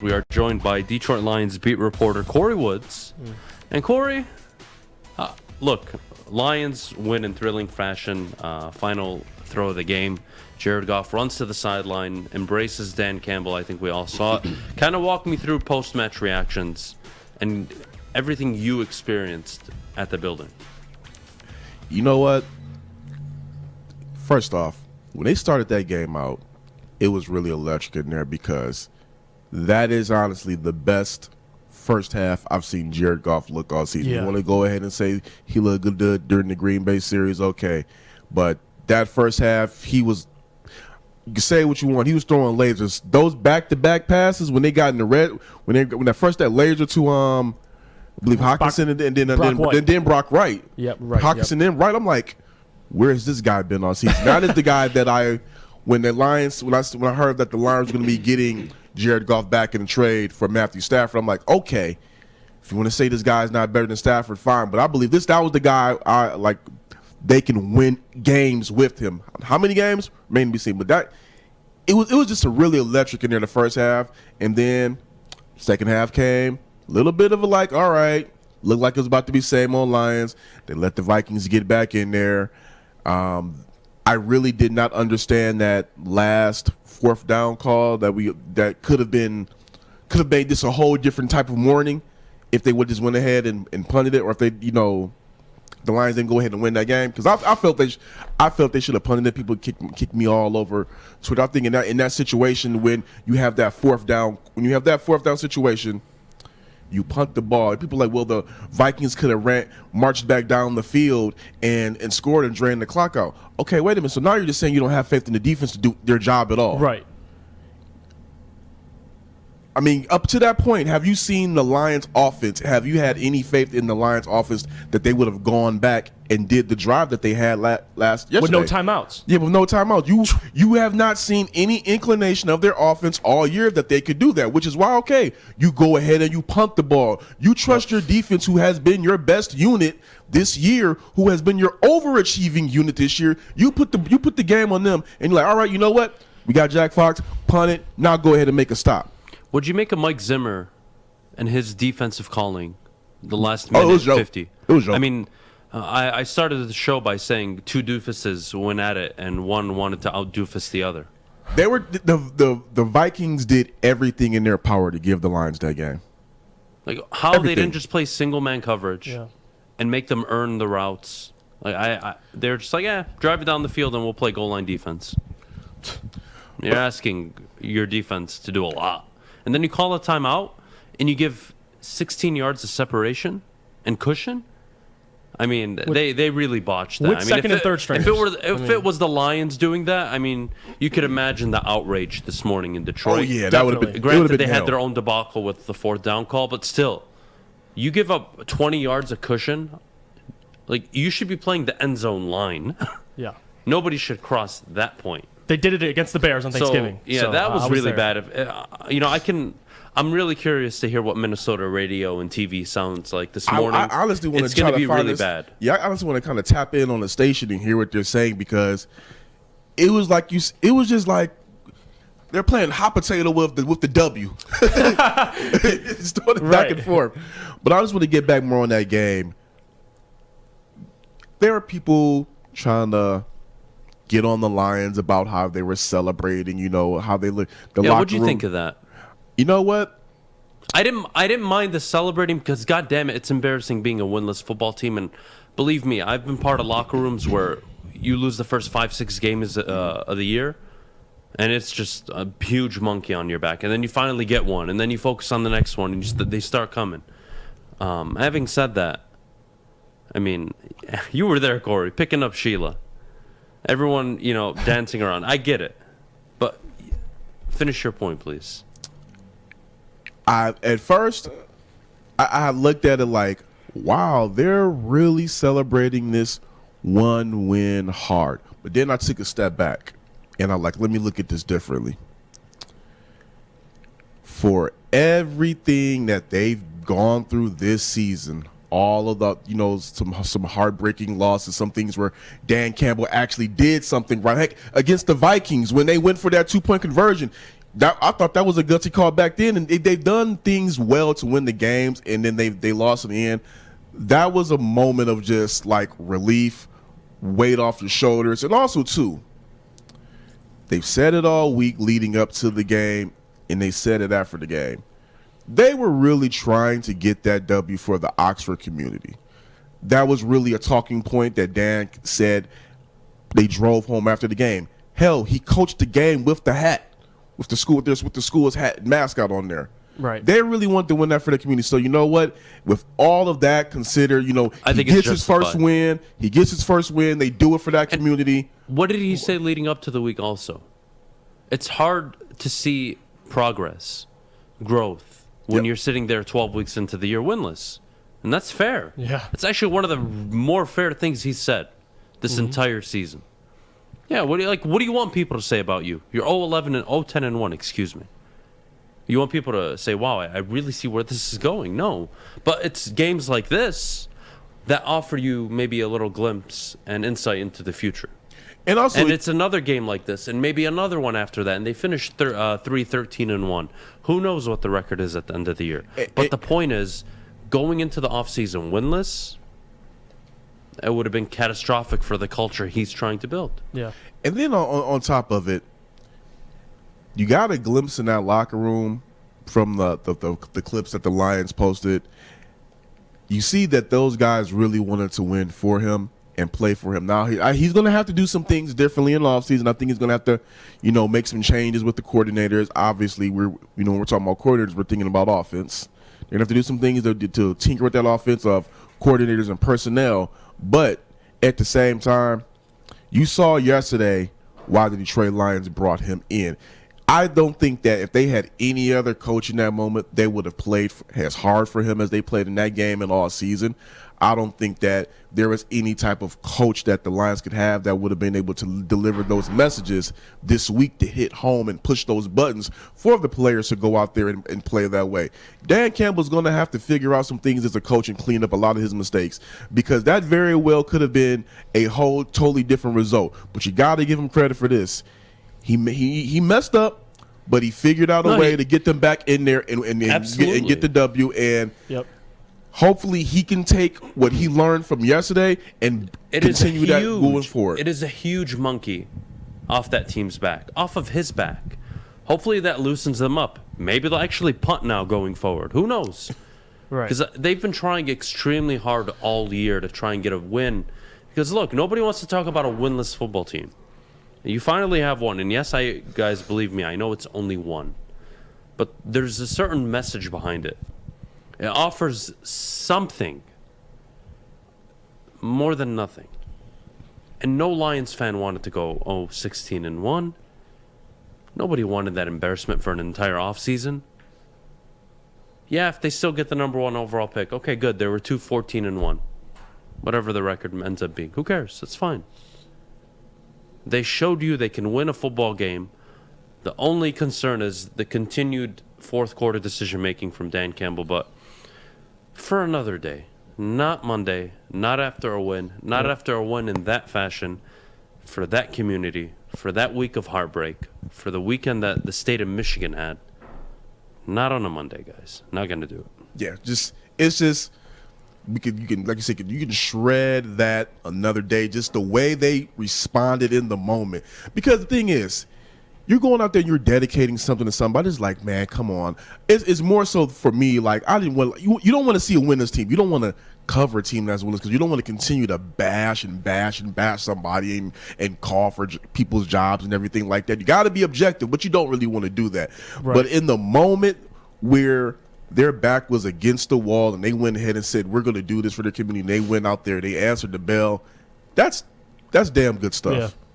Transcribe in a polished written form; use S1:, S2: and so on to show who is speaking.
S1: We are joined by Detroit Lions beat reporter Kory Woods. And Kory, look, Lions win in thrilling fashion. Final throw of the game. Jared Goff runs to the sideline, embraces Dan Campbell. I think we all saw it. Kind of walk me through post-match reactions and everything you experienced at the building.
S2: You know what? First off, when they started that game out, it was really electric in there because that is honestly the best first half I've seen Jared Goff look all season.
S3: Yeah.
S2: You want to go ahead and say he looked good during the Green Bay series, okay. But that first half, he was, you can say what you want, he was throwing lasers. Those back-to-back passes, when they got in the red, when that first that laser to, I believe Hawkinson and then Brock Wright.
S3: Yep, right.
S2: Hawkinson then Wright, I'm like, where has this guy been all season? That is the guy that when I heard that the Lions were going to be getting Jared Goff back in the trade for Matthew Stafford, I'm like, okay, if you want to say this guy's not better than Stafford, fine. But I believe that was the guy they can win games with him. How many games? Remain to be seen. But it was just a really electric in there the first half. And then second half came, a little bit of all right, looked like it was about to be same old Lions. They let the Vikings get back in there. I really did not understand that last fourth down call that could have made this a whole different type of morning if they would just went ahead and punted it, or if they, the Lions didn't go ahead and win that game, because I felt they should have punted it. People kicked me all over Twitter. I think in that situation, when you have that fourth down situation, you punt the ball. People are like, well, the Vikings could have marched back down the field and scored and drained the clock out. Okay, wait a minute. So now you're just saying you don't have faith in the defense to do their job at all.
S3: Right.
S2: I mean, up to that point, have you seen the Lions offense? Have you had any faith in the Lions offense that they would have gone back and did the drive that they had yesterday?
S3: With no timeouts.
S2: Yeah, with no timeouts. You have not seen any inclination of their offense all year that they could do that, which is why, okay, you go ahead and you punt the ball. You trust your defense, who has been your best unit this year, who has been your overachieving unit this year. You put the game on them, and you're like, all right, you know what? We got Jack Fox, punt it. Now go ahead and make a stop.
S1: What'd you make of Mike Zimmer and his defensive calling the last minute
S2: it was
S1: 50?
S2: It was joke.
S1: I mean, I started the show by saying two doofuses went at it, and one wanted to out-doofus the other.
S2: They were the Vikings did everything in their power to give the Lions that game.
S1: Like how
S2: Everything.
S1: they didn't just play single man coverage and make them earn the routes. Like they're just like, drive it down the field and we'll play goal line defense. You're asking your defense to do a lot. And then you call a timeout and you give 16 yards of separation and cushion. I mean, they really botched that.
S3: With second and third stringers.
S1: If it was the Lions doing that, I mean, you could imagine the outrage this morning in Detroit.
S2: Oh yeah, that would have been.
S1: Granted, they had their own debacle with the fourth down call, but still, you give up 20 yards of cushion. Like, you should be playing the end zone line.
S3: Yeah.
S1: Nobody should cross that point.
S3: They did it against the Bears on Thanksgiving.
S1: That was really
S3: there.
S1: bad. I'm really curious to hear what Minnesota radio and TV sounds like this morning.
S2: I honestly want
S1: it's
S2: to
S1: going to be
S2: find
S1: really
S2: this,
S1: bad.
S2: Yeah, I honestly want to kind of tap in on the station and hear what they're saying, because it was just like they're playing hot potato with the W. It's throwing it back and forth. But I just want to get back more on that game. There are people trying to get on the Lions about how they were celebrating, how they look.
S1: What'd you think of that?
S2: You know what?
S1: I didn't mind the celebrating, because God damn it, it's embarrassing being a winless football team. And believe me, I've been part of locker rooms where you lose the first 5-6 games of the year, and it's just a huge monkey on your back. And then you finally get one, and then you focus on the next one, and they start coming. Having said that, I mean, you were there, Kory, picking up Sheila. Everyone, dancing around. I get it. But finish your point, please.
S2: At first, I looked at it like, wow, they're really celebrating this one win hard. But then I took a step back, and I'm like, let me look at this differently. For everything that they've gone through this season, all of the, some heartbreaking losses, some things where Dan Campbell actually did something right. Heck, against the Vikings, when they went for that 2-point conversion, I thought that was a gutsy call back then, and they've done things well to win the games, and then they lost in the end. That was a moment of just like relief, weight off your shoulders, and also too, they've said it all week leading up to the game, and they said it after the game. They were really trying to get that W for the Oxford community. That was really a talking point that Dan said they drove home after the game. Hell, he coached the game with the hat, with the school's hat and mascot on there.
S3: Right.
S2: They really want to win that for the community. So you know what? With all of that considered,
S1: I think
S2: he gets his first win. He gets his first win. They do it for that community.
S1: What did he say leading up to the week also? It's hard to see progress, growth, when you're sitting there 12 weeks into the year winless. And that's fair.
S3: Yeah.
S1: It's actually one of the more fair things he said this entire season. Yeah, what do you want people to say about you? You're 0-11 and 0-10-1, excuse me. You want people to say, wow, I really see where this is going. No. But it's games like this that offer you maybe a little glimpse and insight into the future.
S2: And also,
S1: it's another game like this, and maybe another one after that, and they finished 3-13-1. Who knows what the record is at the end of the year? But the point is, going into the offseason winless, it would have been catastrophic for the culture he's trying to build.
S3: Yeah.
S2: And then on top of it, you got a glimpse in that locker room from the clips that the Lions posted. You see that those guys really wanted to win for him and play for him. Now he's going to have to do some things differently in the offseason. I think he's going to have to, make some changes with the coordinators. Obviously, we're talking about coordinators. We're thinking about offense. They're going to have to do some things to tinker with that offense of coordinators and personnel. But at the same time, you saw yesterday why the Detroit Lions brought him in. I don't think that if they had any other coach in that moment, they would have played as hard for him as they played in that game and all season. I don't think that there was any type of coach that the Lions could have that would have been able to deliver those messages this week to hit home and push those buttons for the players to go out there and play that way. Dan Campbell's going to have to figure out some things as a coach and clean up a lot of his mistakes, because that very well could have been a whole totally different result. But you got to give him credit for this. He messed up, but he figured out a way to get them back in there and get the W. And hopefully he can take what he learned from yesterday and continue that going forward.
S1: It is a huge monkey off that team's back, off of his back. Hopefully that loosens them up. Maybe they'll actually punt now going forward. Who knows?
S3: Right.
S1: Because they've been trying extremely hard all year to try and get a win. Because, look, nobody wants to talk about a winless football team. You finally have one. And, yes, guys, believe me, I know it's only one. But there's a certain message behind it. It offers something more than nothing. And no Lions fan wanted to go 16-1. Nobody wanted that embarrassment for an entire offseason. Yeah, if they still get the number 1 overall pick, okay, good. There were 2 14-1. Whatever the record ends up being. Who cares? It's fine. They showed you they can win a football game. The only concern is the continued fourth quarter decision making from Dan Campbell, but for another day, not Monday, not after a win, not after a win in that fashion, for that community, for that week of heartbreak, for the weekend that the state of Michigan had. Not on a Monday, guys. Not gonna do it.
S2: Yeah, you can like you said, you can shred that another day, just the way they responded in the moment. Because the thing is, you're going out there and you're dedicating something to somebody. It's like, man, come on. It's more so for me, like, I didn't want you don't want to see a winner's team. You don't want to cover a team that's winners because you don't want to continue to bash somebody and call for people's jobs and everything like that. You got to be objective, but you don't really want to do that. Right. But in the moment where their back was against the wall and they went ahead and said, we're going to do this for the community, and they went out there, they answered the bell, that's damn good stuff.
S3: Yeah.